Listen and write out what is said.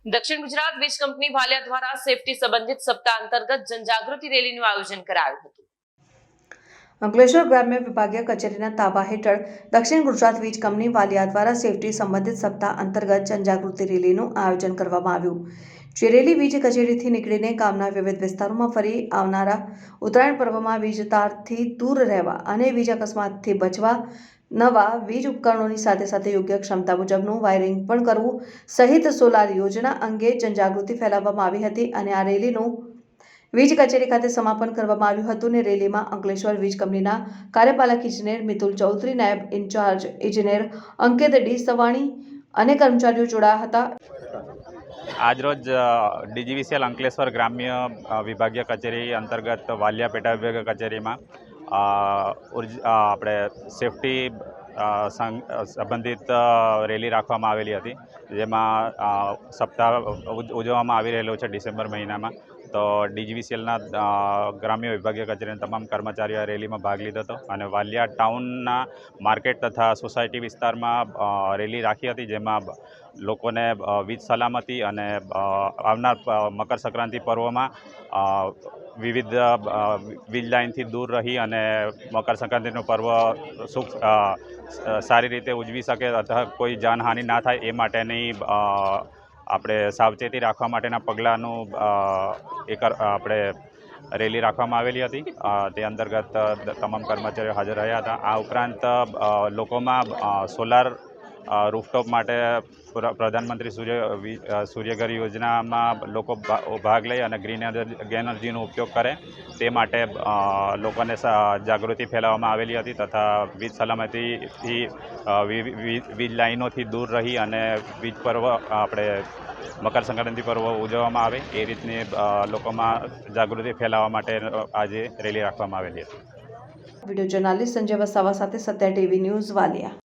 દક્ષિણ ગુજરાત વીજ કંપની વાલિયા દ્વારા સેફટી સંબંધિત સપ્તાહ અંતર્ગત જનજાગૃતિ રેલીનું આયોજન કરાયું હતું। અંકલેશ્વર ગ્રામ્ય વિભાગીય કચેરીના તાબા હેઠળ દક્ષિણ ગુજરાત વીજ કંપની વાલિયા દ્વારા સેફટી સંબંધિત સપ્તાહ અંતર્ગત જનજાગૃતિ રેલીનું આયોજન કરવામાં આવ્યું। જે રેલી વીજ કચેરીથી નીકળીને ગામના વિવિધ વિસ્તારોમાં ફરી આવનારા ઉત્તરાયણ પર્વમાં વીજ તારથી દૂર રહેવા અને વીજ અકસ્માતથી બચવા નવા વીજ ઉપકરણોની સાથે સાથે યોગ્ય ક્ષમતા મુજબનું વાયરિંગ પણ કરવું સહિત સોલાર યોજના અંગે જનજાગૃતિ ફેલાવવામાં આવી હતી અને આ રેલીનું વીજ કચેરી ખાતે સમાપન કરવામાં આવ્યું હતું ને રેલીમાં અંકલેશ્વર વીજ કંપનીના કાર્યપાલક ઇજનેર મિતુલ ચૌધરી, નાયબ ઇન્ચાર્જ ઇજનેર અંકિત ડી સવાણી અને કર્મચારીઓ જોડાયા હતા। આજરોજ ડીજીવીસીએલ અંકલેશ્વર ગ્રામ્ય વિભાગીય કચેરી અંતર્ગત વાલિયા પેટા વિભાગીય કચેરીમાં આપણે સેફટી સંબંધિત રેલી રાખવામાં આવેલી હતી, જેમાં સપ્તાહ ઉજવવામાં આવી રહેલો છે ડિસેમ્બર મહિનામાં। તો ડીજીવીસીએલના ગ્રામ્ય વિભાગીય કચેરીના તમામ કર્મચારીઓ આ રેલીમાં ભાગ લીધો હતો અને વાલિયા ટાઉનના માર્કેટ તથા સોસાયટી વિસ્તારમાં રેલી રાખી હતી, જેમાં લોકોને વીજ સલામતી અને આવનાર મકર સંક્રાંતિ પર્વમાં વિવિધ વીજ લાઇનથી દૂર રહી અને મકર સંક્રાંતિનું પર્વ સારી રીતે ઉજવી શકે અથવા કોઈ જાનહાનિ ના થાય એ માટેની આપણે સાવચેતી રાખવા માટેના પગલાંનું આપણે રેલી રાખવામાં આવેલી હતી। તે અંતર્ગત તમામ કર્મચારીઓ હાજર રહ્યા હતા। આ ઉપરાંત લોકોમાં સોલાર રૂફટોપ માટે પ્રધાનમંત્રી સૂર્યઘર યોજનામાં લોકો ભાગ લઈ અને ગ્રીન એનર્જીનો ઉપયોગ કરે તે માટે લોકોને જાગૃતિ ફેલાવવામાં આવેલી હતી તથા વીજ સલામતીથી વીજ લાઈનોથી દૂર રહી અને વીજ પર્વ આપણે મકર સંક્રાંતિ પર્વ ઉજવવામાં આવે એ રીતની લોકોમાં જાગૃતિ ફેલાવવા માટે આજે રેલી રાખવામાં આવેલી હતી। વિડીયો જર્નાલિસ્ટ સંજય વસાવા સાથે સત્ય ટીવી ન્યૂઝ વાલિયા।